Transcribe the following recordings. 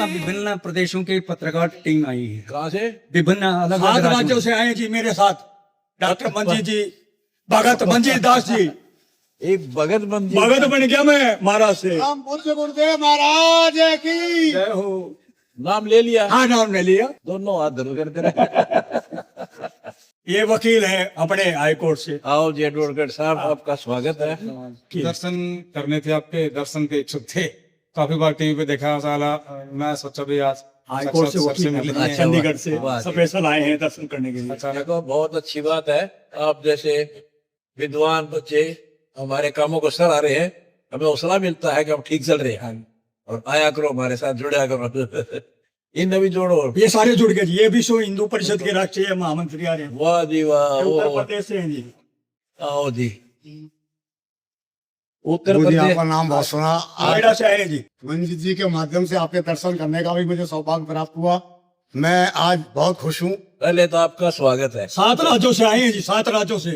का विभिन्न प्रदेशों की पत्रकार टीम आई है। कहाँ से? विभिन्न अलग सात अलग राज्यों से आए जी मेरे साथ। डॉक्टर मंजीत जी, भगत मंजीत दास जी। एक भगत मंदिर भगत बन गया मैं महाराज से। हम पूज्य गुरुदेव महाराज की जय हो। नाम ले लिया। हाँ, नाम ले लिया। दोनों हाथ धरो करते रहे। ये वकील है अपने हाई कोर्ट से। आओ जी एडवोकेट साहब, आपका स्वागत है। दर्शन करने थे, आपके दर्शन के इच्छुक थे। काफी बार टीवी पे देखा साला, मैं सोचा भी आज हाई कोर्ट से साक्षात सर वकील मिले। हैं, चंडीगढ़ से वाह जी। स्पेशल आए हैं दर्शन करने के लिए। अच्छा देखो बहुत अच्छी बात है, आप जैसे विद्वान बच्चे हमारे कामों को सराह रहे हैं, हमें हौसला मिलता है कि हम ठीक चल रहे हैं। और आया करो हमारे साथ, जुड़ा करो। इन भी जोड़ो। ये सारे जुड़ गए जी। ये विश्व हिंदू परिषद के राष्ट्रीय महामंत्री आ रहे हैं। वाह जी वाह। ये उत्तर ओ, प्रदेश से हैं जी। आओ जी। उत्तर मुझे प्रदेश। आपका नाम बहुत सुना। नोएडा से आए जी। मंजीत जी के माध्यम से आपके दर्शन करने का भी मुझे सौभाग्य प्राप्त हुआ। मैं आज बहुत खुश हूँ। पहले तो आपका स्वागत है। 7 राज्यों से आए हैं जी, 7 राज्यों से।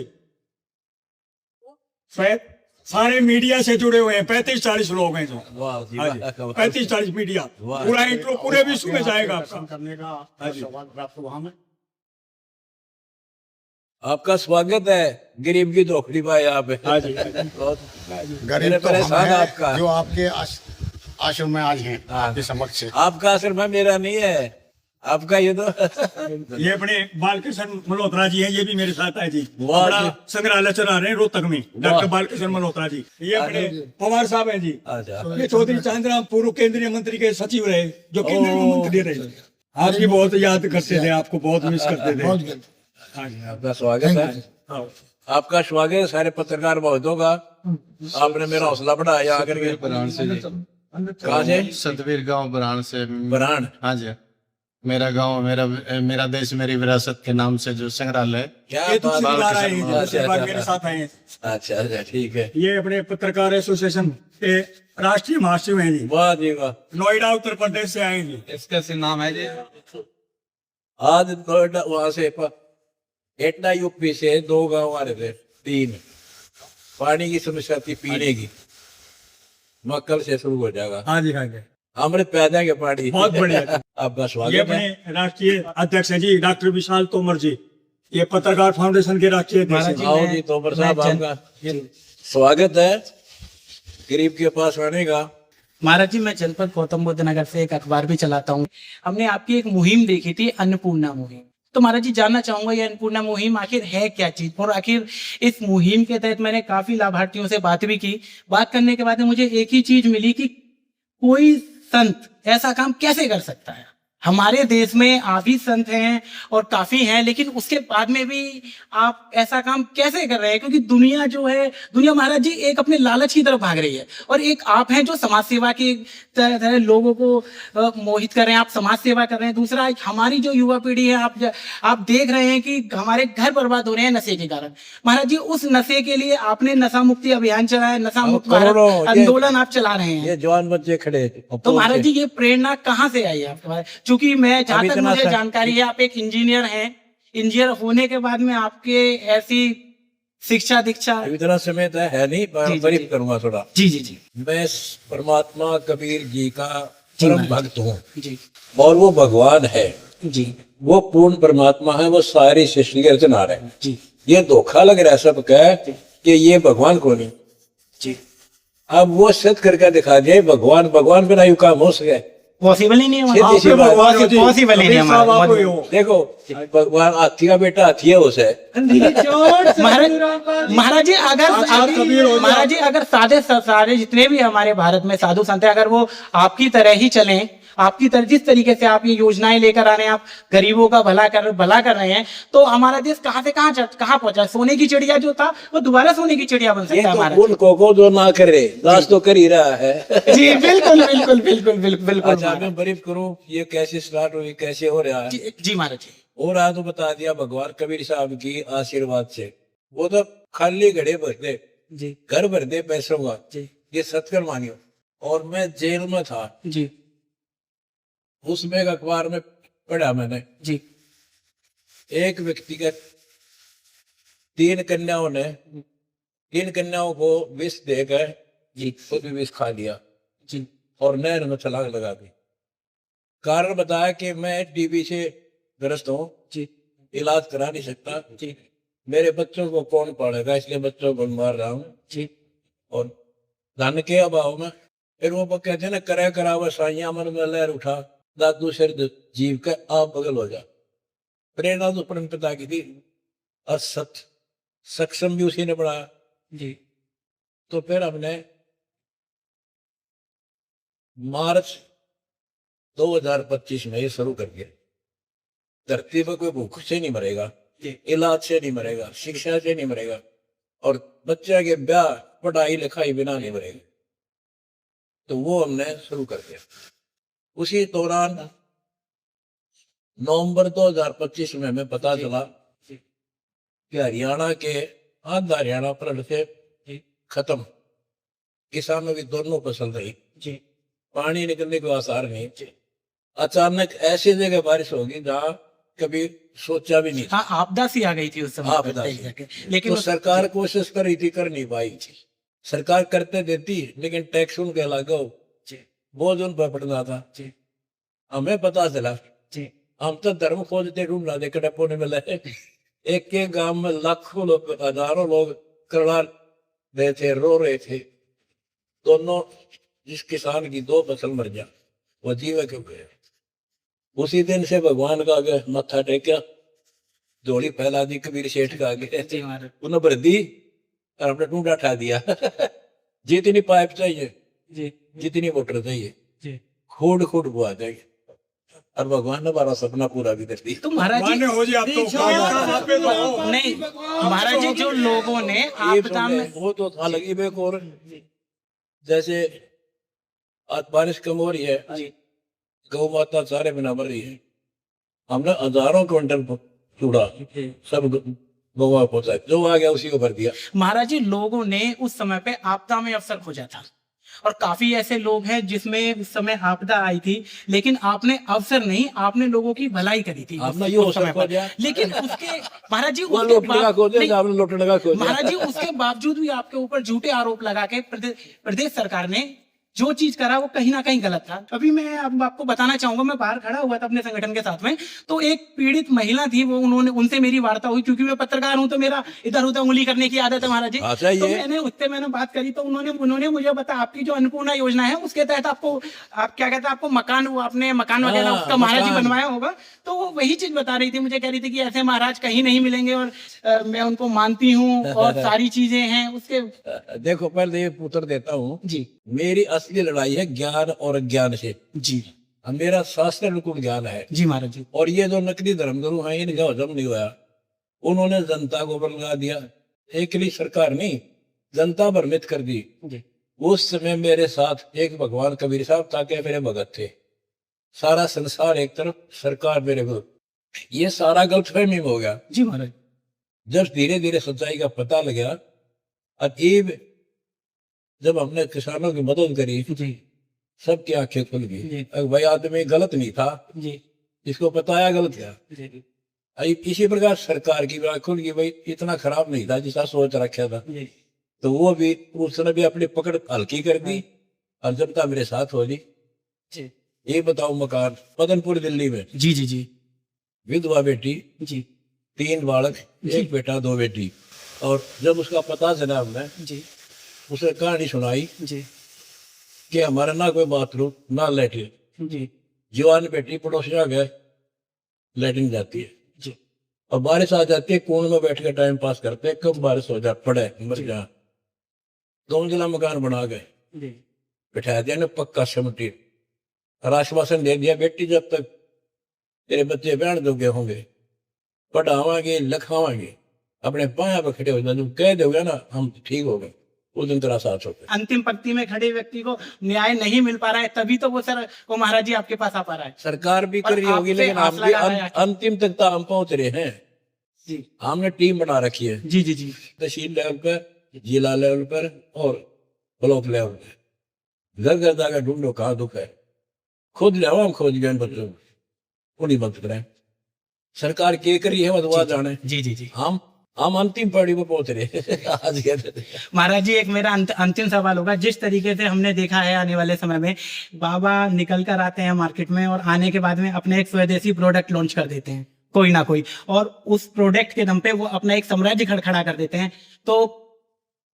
सारे मीडिया से जुड़े हुए हैं। 35-40 लोग हैं जो। वाह जी हाँ जी, वाह। 35-40 मीडिया। वाह। पूरा इंट्रो पूरे विश्व में जाएगा दर्शन आपका। करने का सौभाग्य प्राप्त हुआ हमें। आपका स्वागत है। गरीब की धोखड़ी पाए आप। हाँ जी। बहुत गरीब तो मेरे हम साथ हैं आपका। जो आपके आश्रम में आज हैं, आपके समक्ष। आपका आश्रम है, मेरा नहीं है। आपका ये तो ये अपने बालकृष्ण मल्होत्रा जी हैं, ये भी मेरे साथ आए जी। वाह अपना जी। संग्रहालय चला रहे हैं रोहतक में, डॉक्टर बालकृष्ण मल्होत्रा जी। ये अपने पवार साहब हैं जी। अच्छा। ये चौधरी चांदराम पूर्व केंद्रीय मंत्री के सचिव रहे, जो केंद्रीय मंत्री रहे। आपकी बहुत याद करते थे, आपको बहुत मिस करते थे। हाँ जी। आपका स्वागत है। हाँ। आपका स्वागत है सारे पत्रकार महोदयों का। आपने मेरा हौसला बढ़ाया आकर के। बरान से जी। कहाँ से? सतवीर गांव बरान से। बरान। हाँ जी। मेरा गांव, मेरा देश मेरी विरासत के नाम से जो संग्रहालय है। क्या ये बात- दूसरी बार आए हैं जी, अच्छा, दूसरी बार अच्छा, मेरे साथ आए हैं। अच्छा अच्छा ठीक है। ये अपने पत्रकार एसोसिएशन के राष्ट्रीय महासचिव हैं जी। वाह जी वाह। नोएडा उत्तर प्रदेश से आए हैं जी। इसका से नाम है जी। आज नोएडा वहां से एटना यूपी से 2 गांव आ रहे थे, 3। पानी की समस्या थी पीने की। कल से शुरू हो जाएगा। हाँ जी, हाँ जी। हमने पैदा के पानी। बहुत बढ़िया। आपका ये स्वागत है। अपने राष्ट्रीय अध्यक्ष हैं जी, डॉक्टर विशाल तोमर जी। ये पत्रकार फाउंडेशन के राष्ट्रीय अध्यक्ष हैं। आओ जी तोमर साहब, आपका स्वागत है गरीब के पास आने का। महाराज जी, मैं जनपद गौतम बुद्ध नगर से एक अखबार भी चलाता हूँ। हमने आपकी एक मुहिम देखी थी, अन्नपूर्णा मुहिम। तो महाराज जी जानना चाहूंगा ये अन्नपूर्णा मुहिम आखिर है क्या चीज, और आखिर इस मुहिम के तहत मैंने काफी लाभार्थियों से बात भी की। बात करने के बाद में मुझे एक ही चीज मिली कि कोई संत ऐसा काम कैसे कर सकता है। हमारे देश में आप ही संत हैं और काफी हैं, लेकिन उसके बाद में भी आप ऐसा काम कैसे कर रहे हैं? क्योंकि दुनिया जो है, दुनिया महाराज जी एक अपने लालच की तरफ भाग रही है, और एक आप हैं जो समाज सेवा के तरह लोगों को मोहित कर रहे हैं। आप समाज सेवा कर रहे हैं। दूसरा, हमारी जो युवा पीढ़ी है, आप देख रहे हैं कि हमारे घर बर्बाद हो रहे हैं नशे के कारण। महाराज जी, उस नशे के लिए आपने नशा मुक्ति अभियान चलाया, नशा मुक्त करोड़ों, भारत आंदोलन आप चला रहे हैं। ये जवान बच्चे खड़े हैं। तो महाराज जी, ये प्रेरणा कहाँ से आई है आपके पास? क्योंकि मैं जहाँ अभी तक इतना मुझे सा- जानकारी है, आप एक इंजीनियर हैं। इंजीनियर होने के बाद में आपके ऐसी शिक्षा दीक्षा। अब इतना समय तो है नहीं, जी, मैं ब्रीफ करूंगा थोड़ा। जी जी जी मैं परमात्मा कबीर जी का परम भक्त हूँ, जी और वो भगवान है। जी वो पूर्ण परमात्मा है, वो सारी सृष्टि के रचनहार है। जी ये धोखा लग रहा है सबका कि ये भगवान को नहीं। जी। अब वो सिद्ध करके दिखा दिया भगवान बिना यू काम हो सके। पॉसिबल ही नहीं है सीधी महाराज। सी बात। भगवान हो जी। पॉसिबल ही नहीं है कबीर साहब आप ही हमारा। हो। देखो भगवान हाथी का बेटा हाथी है उसे। महाराज जी, महाराज जी, अगर सारे जितने भी हमारे भारत में साधु संत हैं, अगर वो आपकी तरह ही चलें, आपकी तरह जिस तरीके से आप ये योजनाएं लेकर आ रहे हैं, आप गरीबों का भला कर रहे हैं, तो हमारा देश कहाँ से कहाँ पहुंचा। सोने की चिड़िया जो था, वो दोबारा सोने की चिड़िया बन ये सकता है तो हमारा। उनको जो ना करे, दास तो कर ही रहा है। जी बिल्कुल बिल्कुल बिल्कुल बिल्कुल बिल्कुल अच्छा, महाराज। मैं ब्रीफ करूं ये कैसे स्टार्ट हुई, कैसे हो रहा है। जी महाराज जी। हो रहा तो बता दिया भगवान कबीर साहब की आशीर्वाद से। वो तो खाली घड़े भरते, जी घर भरते पैसों का। जी ये सत्कर मानियो। और मैं जेल में था, जी उसमें एक अखबार में पढ़ा मैंने, जी एक व्यक्ति का 3 कन्याओं को विष देकर जी खुद भी विष खा लिया जी और नहर में छलांग लगा दी। कारण बताया कि मैं टीबी से ग्रस्त हूँ, जी इलाज करा नहीं सकता, जी मेरे बच्चों को कौन पालेगा, इसलिए बच्चों को मार रहा हूँ। जी और धन के अभाव में फिर वो कहते हैं ना, करे करावे साइया मन में लहर उठा, दादू सिर जीव के आप बगल हो जा। प्रेरणा तो परम पिता की थी और सक्षम भी उसी ने बढ़ाया। जी तो फिर हमने मार्च 2025 में ये शुरू कर दिया। धरती पर कोई भूख से नहीं मरेगा, इलाज से नहीं मरेगा, शिक्षा से नहीं मरेगा, और बच्चे के ब्याह पढ़ाई लिखाई बिना नहीं मरेगा। तो वो हमने शुरू कर दिया। उसी दौरान नवंबर 2025 में हमें पता चला कि हरियाणा के आधा हरियाणा फ्लड से खत्म, किसानों की दोनों फसल रही, जी पानी निकलने के आसार नहीं। अचानक ऐसी जगह बारिश होगी जहाँ कभी सोचा भी नहीं था। हाँ, आपदा सी आ गई थी उस समय पर, आपदा सही सी। करके। लेकिन तो सरकार कोशिश कर रही थी, कर नहीं पाई। सरकार करते देती, लेकिन टैक्स उनके लागू, जी बोझ उन पर पड़ना था। जी हमें पता चला, जी हम तो धर्म खोजते ढूंढ रहे थे, कटप्पो ने मिला। एक के गांव में लाखों लोग, हजारों लोग करवा रहे थे, रो रहे थे। दोनों, जिस किसान की 2 फसल मर जा, वो जीव क्यों गए। उसी दिन से भगवान का आगे मत्था टेका, जोड़ी फैला दी कबीर सेठ का आगे, जी महाराज उन्हें भर दी और हमने ढूंढा ठा दिया। जितनी पाइप चाहिए, जी जितनी मोटर चाहिए, जी। खोड खोड बुआ जाएगी, और भगवान ने हमारा सपना पूरा भी कर दिया। तो महाराज जी, मान्य हो जी, आप तो वहाँ पे तो हो। नहीं महाराज जी, जो लोगों ने ये आपदा में, वो तो अलग ही एक। और जैसे आज बारिश कम हो रही है, जी गौ माता सारे बिना मर रही है, हमने हजारों क्विंटल चूड़ा सब गौवा पहुंचा, जो आ गया उसी को भर दिया। महाराज जी, लोगों ने उस समय पे आपदा में अवसर खोजा था, और काफी ऐसे लोग हैं जिसमें उस समय आपदा आई थी, लेकिन आपने अवसर नहीं, आपने लोगों की भलाई करी थी आपने उस यो समय अवसर पर। खोजा। लेकिन उसके महाराज जी, वो उसके लोटने का खोज नहीं, आपने लोटने का खोज। महाराज जी, उसके बावजूद भी आपके ऊपर झूठे आरोप लगा के प्रदेश सरकार ने जो चीज करा वो कहीं ना कहीं गलत था। अभी मैं अब आपको बताना चाहूंगा, मैं बाहर खड़ा हुआ था अपने संगठन के साथ में, तो एक पीड़ित महिला थी, वो उनसे मेरी वार्ता हुई, क्योंकि मैं पत्रकार हूं तो मेरा इधर उधर उंगली करने की आदत है महाराज जी। अच्छा, तो ये मैंने बात करी, तो उन्होंने मुझे बताया, आपकी जो अन्नपूर्णा योजना है उसके तहत आपको, आप क्या कहते हैं, आपको मकान, वो आपने मकान वगैरह हाँ, उसका महाराज जी मकान। बनवाया होगा। तो वो वही चीज बता रही थी, मुझे कह रही थी कि ऐसे महाराज कहीं नहीं मिलेंगे, और मैं उनको मानती हूँ, और सारी चीजें हैं उसके। देखो, पहले ये उत्तर देता हूँ। जी मेरी असली लड़ाई है ज्ञान और अज्ञान से। जी अब मेरा शास्त्र अनुकूल ज्ञान है, जी महाराज जी। और ये जो नकली धर्मगुरु हैं, इनका हजम नहीं हुआ। उन्होंने जनता को बरगा दिया, एक सरकार नहीं, जनता भ्रमित कर दी। जी उस समय मेरे साथ एक भगवान कबीर साहब ताकि मेरे भगत थे, सारा संसार एक तरफ, सरकार मेरे को, ये सारा गलतफहमी हो गया। जी महाराज। जब धीरे धीरे सच्चाई का पता लगा, अजीब, जब हमने किसानों की मदद करी, जी सबकी आंखें खुल जी। गई। अब भाई आदमी गलत नहीं था, जी इसको बताया गलत था। जी इसी प्रकार सरकार की भी आंख खुल गई, भाई इतना खराब नहीं था जिसा सोच रखा था। जी तो वो भी उसने भी अपनी पकड़ हल्की कर दी, और जनता मेरे साथ हो ली। जी ये बताओ, मकान मदनपुर दिल्ली में, जी जी जी विधवा बेटी, जी 3 बालक, 1 बेटा 2 बेटी। और जब उसका पता चला, हमने जी उसे कहानी सुनाई जी कि हमारा ना कोई बाथरूम, ना लैट्रिन, जी जवान बेटी पड़ोसियां गए लैट्रिन जाती है, जी और बारिश आ जाती है, कोने में बैठ के टाइम पास करते हैं, कब बारिश हो जाए, पड़े मर जा। 2 मंजिला मकान बना गए, जी बिठा दिया ने पक्का सिमटी, और आश्वासन दे दिया, बेटी जब तक तेरे बच्चे बहन जोगे होंगे, पढ़ावांगे, लिखावांगे, अपने पाया पर खड़े हो जाए, तुम कह दोगे ना हम ठीक हो गए, उस दिन तेरा साथ होगा। अंतिम पंक्ति में खड़े व्यक्ति को न्याय नहीं मिल पा रहा है, तभी तो वो सर वो महाराज जी आपके पास आ पा रहा है। सरकार भी कर रही होगी, आपसे लेकिन हम हौसला भी लगाया। अंतिम तक तो हम पहुंच रहे हैं। जी हमने टीम बना रखी है, जी जी जी तहसील लेवल पर, जिला लेवल पर, और ब्लॉक लेवल पर। घर घर जाकर ढूंढो कहाँ दुख है, खुद ले आओ, हम खोज गए बच्चों को, उन्हीं मदद करें। सरकार क्या करी है वो जाने, जी जी जी हम हम अंतिम पौड़ी पर पहुंच रहे आज के महाराज जी, एक मेरा अंतिम सवाल होगा। जिस तरीके से हमने देखा है आने वाले समय में बाबा निकल कर आते हैं मार्केट में और आने के बाद में अपने एक स्वदेशी प्रोडक्ट लॉन्च कर देते हैं कोई ना कोई, और उस प्रोडक्ट के दम पे वो अपना एक साम्राज्य खड़ा कर देते हैं। तो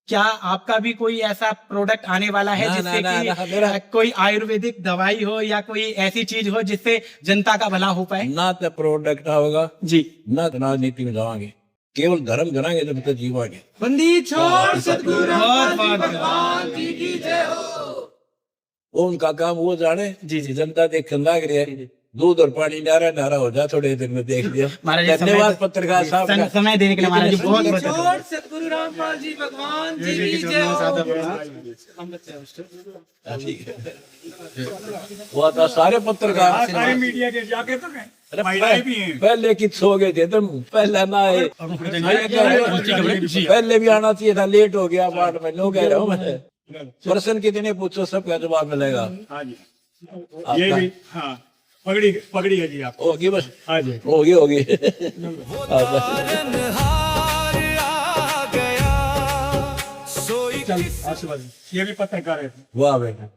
क्या आपका भी कोई ऐसा प्रोडक्ट आने वाला है ना, जिससे ना, ना, कि मेरा- कोई आयुर्वेदिक दवाई हो या कोई ऐसी चीज हो जिससे जनता का भला हो पाए? ना तो प्रोडक्ट होगा, जी। ना तो राजनीति में जावांगे, केवल धर्म कराएंगे जब तक जीवांगे। बंदी छोड़ सतगुरु वो उनका काम वो जाने। जी, जी। जनता देख लाग रही है, दूध और पानी नारा नारा हो जा, थोड़े दिन में देख लिया। महाराज जी, धन्यवाद पत्रकार साहब का। समय देने के लिए महाराज जी बहुत बहुत धन्यवाद। सतगुरु रामपाल जी भगवान जी की ठीक है। वो था सारे पत्रकार सारे मीडिया के जाके तो गए, अरे महिलाएं भी हैं। पहले की सो गए थे तुम, पहले ना आए। पहले भी आना चाहिए था, लेट हो गया बाट में, लोग कह रहे हो मैं प्रश्न कितने पूछो सबका जवाब मिलेगा। हाँ जी, ये भी हाँ, पगड़ी है जी आप। होगी बस, हाँ जी, होगी चल आशीर्वाद। ये भी पत्रकार है, वाह बेटा।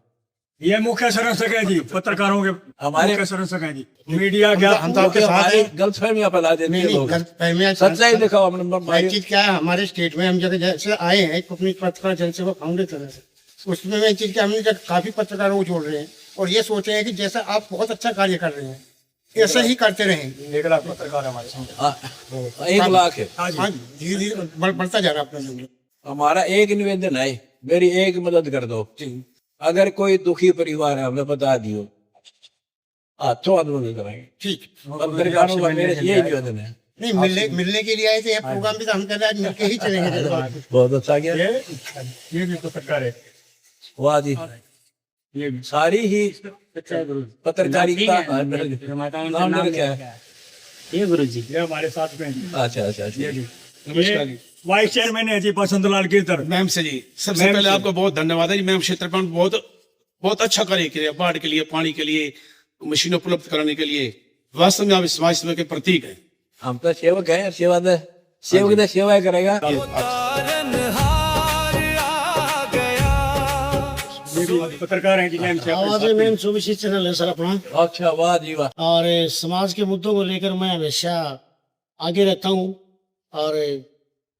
ये मुख्य संरक्षक है जी पत्रकारों के, हमारे- मुख्य संरक्षक है जी। मीडिया क्या हम तो आपके साथ हमारी हैं। गलत फहमियां फैला देते नहीं हैं नहीं, लोग। गलतफहमियां सच्चाई दिखाओ अपने भाई। चीज क्या है, हमारे स्टेट में हम जब जैसे आए हैं अपनी पत्रकार जनसेवा फाउंडेशन से, उसमें मैं चीज क्या, हमने जब काफी पत्रकारों को जोड़ रहे हैं और ये सोच रहे हैं कि जैसा आप बहुत अच्छा कार्य कर रहे हैं ऐसा ही करते रहें। 1 लाख पत्रकार हमारे साथ। हाँ, 1 लाख है। हाँ जी, हाँ, धीरे धीरे बढ़ता जा रहा है अपना जंगल। हमारा एक निवेदन है, मेरी एक मदद कर दो। अगर कोई दुखी परिवार है हमें बता दियो, हाथों हाथ मदद कराएंगे। ठीक, पत्रकारों का मेरे यही निवेदन है। नहीं मिलने के लिए आए थे, यह प्रोग्राम भी तो हम कर रहे हैं, आज मिलके ही चलेंगे जल्द। बहुत अच्छा किया। ये भी पत्रकार है, वाह जी, ये भी। सारी ही पत्रकारिता नाम क्या है? ये गुरु जी। ये हमारे साथ में हैं। अच्छा अच्छा अच्छा। ये वाइस चेयरमैन है जी बसंत लाल कीर्तन। मैम से जी, सबसे पहले आपका बहुत धन्यवाद है जी। मैम क्षेत्र पर बहुत अच्छा कार्य किया, बाढ़ के लिए, पानी के लिए, मशीन उपलब्ध कराने के लिए। वास्तव में आप इस समाज सेवा के प्रतीक हैं। हम तो सेवक है, सेवक तो सेवा करेगा। ये भी पत्रकार हैं जी, मैम से अपने आवाज मैम चौबीसी चैनल है सर अपना, अच्छा वाह जी वाह। और समाज के मुद्दों को लेकर मैं हमेशा आगे रहता हूँ, और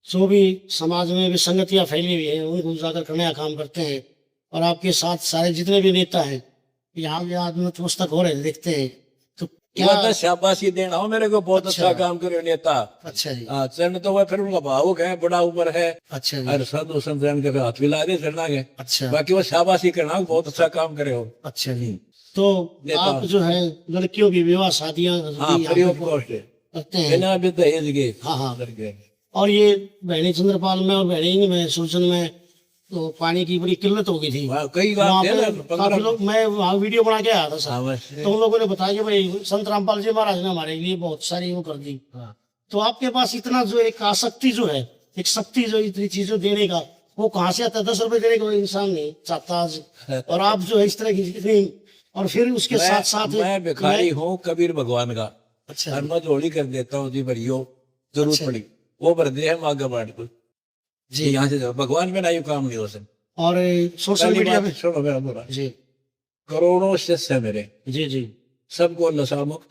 जो भी समाज में विसंगतियां फैली हुई हैं उनको उजागर करने का काम करते हैं। और आपके साथ सारे जितने भी नेता हैं यहाँ भी आज नतमस्तक हो रहे हैं, देखते हैं तो क्या। वो तो शाबाशी देना हो मेरे को, बहुत अच्छा काम करे नेता। अच्छा जी, हाँ, चरण तो वह फिर उनका भावुक है, बड़ा उम्र है। अच्छा जी, और साधु संतन के हाथ मिला दे चढ़ना के। अच्छा बाकी वो शाबाशी करना, बहुत अच्छा काम करे हो। अच्छा जी। तो नेता। आप जो है लड़कियों की विवाह शादियां हाँ, भी फ्री आप ऑफ कॉस्ट है, करते हैं। बिना भी दहेज के। हाँ हाँ। लड़के। और ये बहनी चंद्रपाल में और बहनी में सूचन में तो पानी की बड़ी किल्लत हो गई थी। वहाँ कई वहाँ गाँव थे पे ना, काफी 15 लोग, मैं वहाँ वीडियो बना के आया था हाँ, सर, बस। तो उन लोगों ने बताया कि भाई संत रामपाल जी महाराज ने हमारे लिए बहुत सारी वो कर दी। तो आपके पास इतना जो एक आसक्ति जो है, एक शक्ति जो इतनी चीजों देने का, वो कहाँ से आता है? 10 रुपए देने का कोई इंसान नहीं चाहता आज। और आप जो है इस तरह की इतनी, और फिर उसके साथ साथ मैं भिखारी हूँ कबीर भगवान का। अच्छा और मैं जोड़ी कर देता हूँ जी, भरियो जरूरत अच्छा। पड़ी वो भर दे हम आगे बढ़ को जी। यहाँ से जाओ, भगवान में ना ये काम नहीं हो सकता। और सोशल पहली मीडिया बात पे सुनो मेरा बोला, जी करोड़ों शिष्य है मेरे, जी जी सबको नशा मुक्त,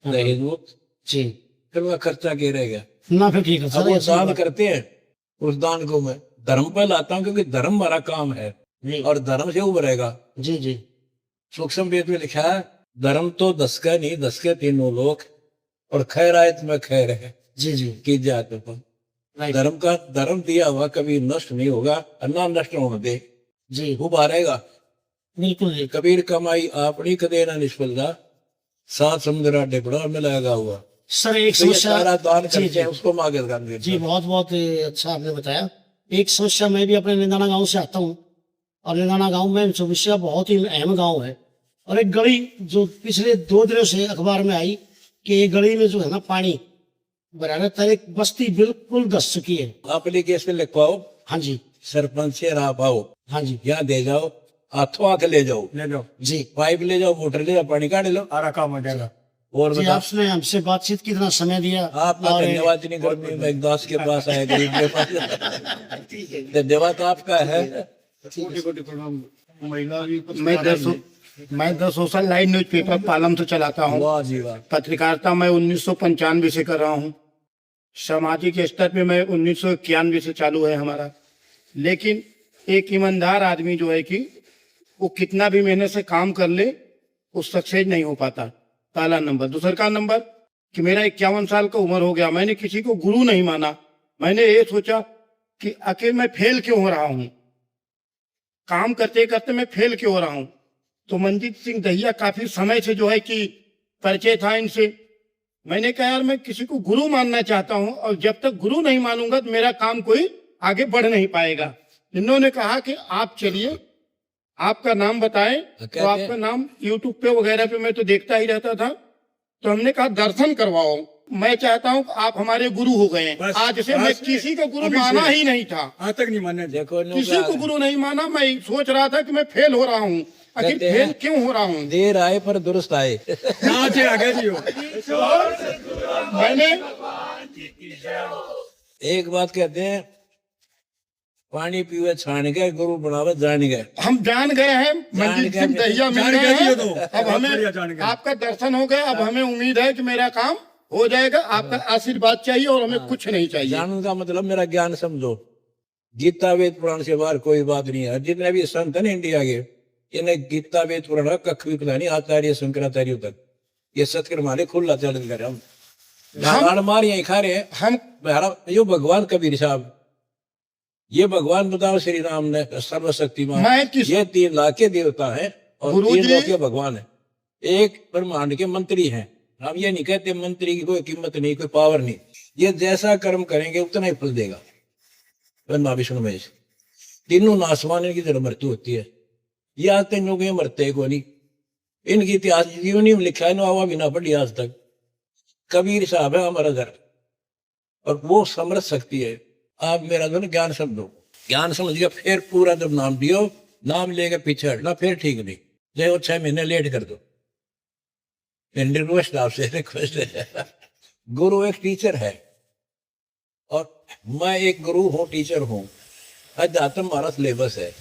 दहेज मुक्त। जी, फिर वह खर्चा के रहेगा। ना फिर ठीक है अब सर, वो ऐसी दान बात- करते हैं, उस दान को मैं धर्म पर लाता हूँ, क्योंकि धर्म हमारा काम है जी और धर्म से उभरेगा। जी जी सूक्ष्म वेद में लिखा है, धर्म तो 10 का नहीं 10 के 3 लोक, और खैरायत में खैर है जी जी की जात पर। राइट धर्म का धर्म दिया हुआ कभी नष्ट नहीं होगा, और ना नष्ट होने दे, जी, उभारेगा। बिल्कुल जी। कबीर कमाई आपनी कदे ना निष्फलता, सात समुद्र डिपड़ा में लगा हुआ। सर एक तो ये समस्या, सारा दान जी करते जी हैं, उसको मांगे कर देते जी, हैं। बहुत बहुत अच्छा आपने बताया। एक समस्या, मैं भी अपने निंदाना गांव से आता हूँ, और निंदाना गांव में समस्या बहुत ही अहम गांव है। और एक गली जो पिछले 2 दिनों से अखबार में आई कि ये गली में जो है ना पानी बराबर तरह बस्ती बिल्कुल धस चुकी है। एप्लीकेशन लिखवाओ, हाँ जी, सरपंच से रहा पाओ, हाँ जी, यहाँ दे जाओ, हाथों हाथ ले जाओ, ले जाओ, जी, पाइप ले जाओ, मोटर ले जाओ, पानी काट लो। सारा काम हो जाएगा। और जी, बता आपने हमसे बातचीत की इतना समय दिया। आपका और धन्यवाद। इतनी गर्मी में एक दास के पास आए, गरीब के पास। धन्यवाद आपका है। मैं 10 सोशल लाइन न्यूज़पेपर पालम से चलाता हूँ। वाह जी वाह। पत्रकारिता मैं 1995 से कर रहा हूँ। सामाजिक स्तर पे मैं 1991 से चालू है हमारा। लेकिन एक ईमानदार आदमी जो है कि वो कितना भी मेहनत से काम कर ले, वो सक्सेस नहीं हो पाता। पहला नंबर। दूसरा नंबर कि मेरा 51 साल का उम्र हो गया, मैंने किसी को गुरु नहीं माना। मैंने ये सोचा कि आखिर मैं फेल क्यों हो रहा हूँ, काम करते करते मैं फेल क्यों हो रहा हूँ। तो मनजीत सिंह दहिया काफी समय से जो है कि परिचय था इनसे। मैंने कहा यार मैं किसी को गुरु मानना चाहता हूँ, और जब तक गुरु नहीं मानूंगा तो मेरा काम कोई आगे बढ़ नहीं पाएगा। इन्होंने कहा कि आप चलिए, आपका नाम बताएं। तो आपका नाम यूट्यूब पे वगैरह पे मैं तो देखता ही रहता था। तो हमने कहा दर्शन करवाओ। मैं चाहता हूँ कि आप हमारे गुरु हो गए। बस, आज से मैं बस, किसी को गुरु अभी से। माना ही नहीं था, आज तक नहीं माने। देखो किसी को गुरु नहीं माना। मैं सोच रहा था कि मैं फेल हो रहा हूँ, आखिर कहते हैं, फेल क्यों हो रहा हूँ। देर आए पर दुरुस्त आए। नाचे आगे जी हो। मैंने एक बात कहते हैं, पानी पीवे छान गए, गुरु बनावे जान गए। हम जान गए हैं, मनजीत गए, सिंह दहिया मिल जान गए गए हैं। ये तो। अब बहुत बढ़िया जान हमें गए। आपका दर्शन हो गया। अब हमें उम्मीद है कि मेरा काम हो जाएगा। आपका आशीर्वाद चाहिए और हमें कुछ नहीं चाहिए। जानने का मतलब मेरा ज्ञान समझो। गीता वेद पुराण से बाहर कोई बात नहीं है। जितने भी संत है ना इंडिया के, इन्हें गीता वेद पुराण का कख भी पता नहीं। आचार्य शंकराचार्य तक ये सत्कर मारे खुला चलन करे। हम गाड़ मार यही खा रहे हैं। हम यो भगवान कबीर साहब, ये भगवान बताओ श्री राम ने सर्वशक्तिमान, मैं किस ये 3 लाख के देवता हैं और गुरुजी- 3 लोक के भगवान है। एक ब्रह्मांड के मंत्री हैं। हम ये नहीं कहते मंत्री की कोई कीमत नहीं, कोई पावर नहीं। ये जैसा कर्म करेंगे उतना ही फल देगा। ब्रह्मा विष्णु महेश तीनों नासवान, इनकी जन्म मृत्यु होती है। ये आज तक लोग ये मरते को नहीं। इनकी इतिहास जीवनी में लिखा है, ना भी ना पढ़ी आज तक। कबीर साहब है हमारा घर, और वो समर्थ शक्ति है। आप मेरा जो ज्ञान समझो, ज्ञान समझ गया, फिर पूरा जब नाम दियो, नाम लेके पीछे हटना फिर ठीक नहीं। चाहे वो 6 महीने लेट कर दो। रिक्वेस्ट आपसे, रिक्वेस्ट है। गुरु एक टीचर है, और मैं एक गुरु हूँ, टीचर हूँ। अध्यात्म हमारा सिलेबस है।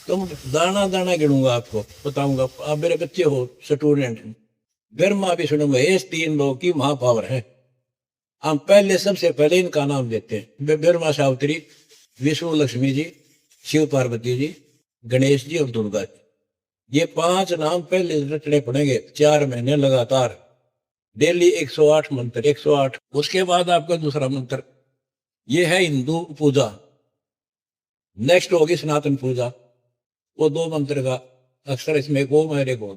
तो दाना दाना गिनूंगा, आपको बताऊंगा। आप मेरे बच्चे हो, स्टूडेंट। ब्रह्मा विष्णु महेश 3 लोग की महापावर है। हम पहले सबसे पहले इनका नाम देते हैं। ब्रह्मा सावित्री, विष्णु लक्ष्मी जी, शिव पार्वती जी, गणेश जी और दुर्गा जी। ये 5 नाम पहले रटने पड़ेंगे 4 महीने लगातार। डेली 108 मंत्र, 108। उसके बाद आपका दूसरा मंत्र ये है हिंदू पूजा। नेक्स्ट होगी सनातन पूजा, वो 2 मंत्र का अक्षर इसमें गो मेरे गो।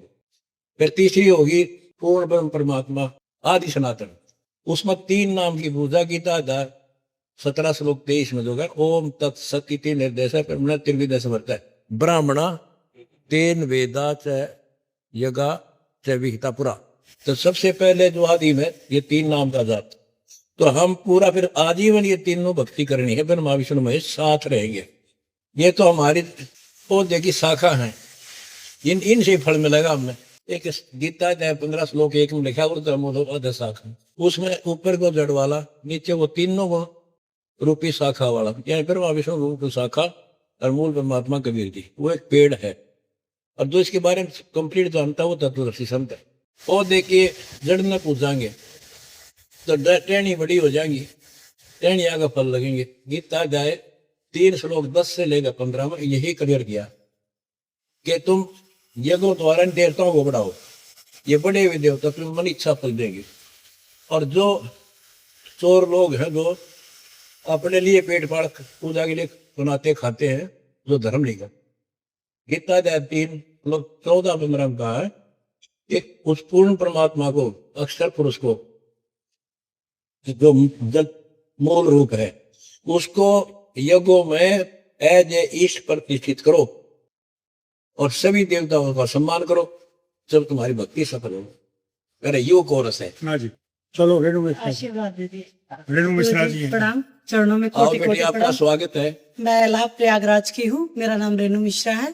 फिर तीसरी होगी पूर्ण ब्रह्म परमात्मा आदि सनातन। उसमें 3 नाम की पूजा की। 17 श्लोक 23 में जो है ओम तत्सत इति निर्देश है, त्रिविध समर्थ है। ब्राह्मणा तेन वेदा च यगा च विहिता पुरा। तो सबसे पहले जो आदि में ये 3 नाम का जाप। तो हम पूरा फिर आजीवन ये तीनों भक्ति करनी है। ब्रह्मा विष्णु महेश साथ रहेंगे। ये तो हमारी पौधे की शाखा है। इनसे फल मिलेगा हमें। एक गीता 15 श्लोक 1 में लिखा है शाखा, उसमें ऊपर को जड़ वाला, नीचे वो तीनों को रूपी शाखा वाला, यानी ब्रह्मा विष्णु रूप शाखा और मूल परमात्मा कबीर जी। वो एक पेड़ है, और जो इसके बारे में कंप्लीट जानता है वो तत्वदर्शी संत है। पौधे के जड़ में पूजाएंगे तो टहनी बड़ी हो जाएंगी, टहनिया का फल लगेंगे। गीता जाए 3 श्लोक 10 से लेकर 15 में यही क्लियर किया कि तुम यज्ञों द्वारा देवताओं को बढ़ाओ। ये बड़े हुए देवता तुम्हें मन इच्छा फल देंगे। और जो चोर लोग हैं, जो अपने लिए पेट फाड़ पूजा के लिए बनाते खाते हैं, जो धर्म नहीं कर। गीता अध्याय 3 श्लोक 14 में मरम कहा है कि उस पूर्ण परमात्मा को, अक्षर पुरुष को, जो मूल रूप है, उसको यज्ञों में एज ए ईष्ट प्रतिष्ठित करो और सभी देवताओं का सम्मान करो, जब तुम्हारी भक्ति सफल हो। मेरा यो कोरस है। हाँ जी, चलो रेणु मिश्रा, आशीर्वाद दे दे। रेणु मिश्रा जी हैं। प्रणाम, चरणों में आओ कोटि बेटी, कोटि आपका प्रणाम। स्वागत है। मैं इलाहाबाद प्रयागराज की हूँ। मेरा नाम रेणु मिश्रा है।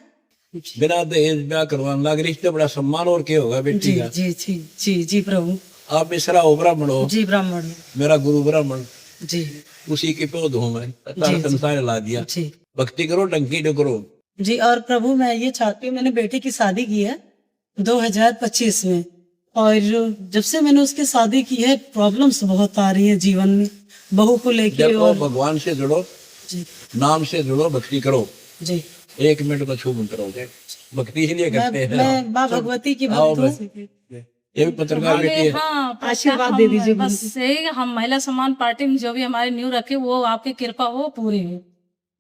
बिना दहेज ब्याह करवाने लग, रिश्ते बड़ा सम्मान और क्या होगा बेटी जी का। जी जी जी जी प्रभु। आप मिश्रा हो, ब्राह्मण हो, जी ब्राह्मण हूँ। मेरा गुरु ब्राह्मण, जी उसी के पौध हूँ मैं। सारा संसार ला दिया। जी भक्ति करो, डंकी न करो। जी। और प्रभु मैं ये चाहती हूँ, मैंने बेटे की शादी की है 2025 में, और जब से मैंने उसकी शादी की है प्रॉब्लम्स बहुत आ रही है जीवन में, बहू को लेके। देखो, और भगवान से जुड़ो, जी नाम से जुड़ो, भक्ति करो। जी। 1 मिनट में छू मंत्र हो जाए। भक्ति इसलिए करते हैं। मैं माँ भगवती की आओ भक्त हूँ। ये भी पत्रकार बेटी है। हाँ, आशीर्वाद दे दीजिए बस यही, हम महिला सम्मान पार्टी में जो भी हमारे न्यू रखे वो आपकी कृपा हो पूरी हो।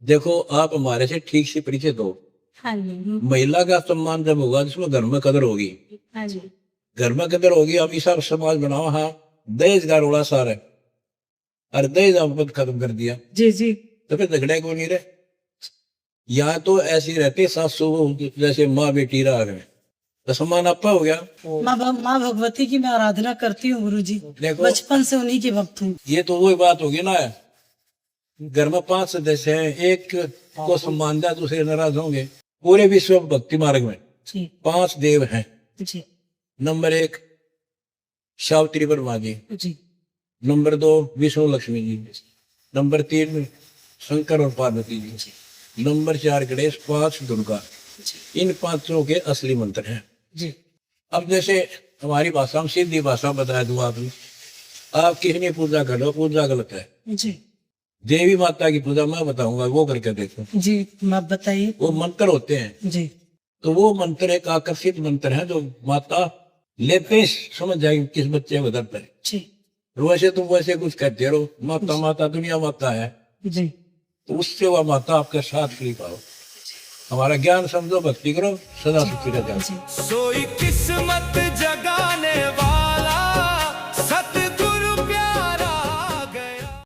देखो, आप हमारे से ठीक से परिचित हो। हाँ जी। महिला का सम्मान जब होगा जिसमें घर में कदर होगी, हाँ जी। घर में कदर होगी। हम ऐसा समाज बनाओ। हाँ, दहेज का रोड़ा सार है, और दहेज आपको खत्म कर दिया जी जी तो फिर झगड़े क्यों नहीं रहे? यहाँ तो ऐसी रहती सासू जैसे माँ बेटी रह गए, तो सम्मान आपका हो गया। माँ भगवती की मैं आराधना करती हूँ गुरु जी, देखो, बचपन से उन्हीं की भक्त हूँ। ये तो वही बात होगी ना, घर में 5 सदस्य हैं, एक को सम्मान दिया दूसरे नाराज होंगे। पूरे विश्व भक्ति मार्ग में जी 5 देव हैं। जी नंबर 1 सावित्री ब्रह्मा जी, जी नंबर 2 विष्णु लक्ष्मी जी, नंबर 3 शंकर और पार्वती जी, नंबर 4 गणेश, 5 दुर्गा। इन 5 के असली मंत्र हैं। जी। अब जैसे हमारी भाषा में सीधी भाषा बता दूं आपने, आप किसने पूजा कर लो, पूजा गलत है। जी देवी माता की पूजा मैं बताऊंगा, वो करके देखो। जी आप बताइए। वो मंत्र होते हैं, जी तो वो मंत्र एक आकर्षित मंत्र है जो माता लेते ही समझ जाएगी किस बच्चे को दर्द है। जी वैसे तुम वैसे कुछ कहते रहो, माता माता दुनिया माता है, जी तो उससे वह माता आपके साथ खड़ी पाओ। हमारा ज्ञान समझो, भक्ति करो, सदा सुखी रह जाओ। सोई किस्मत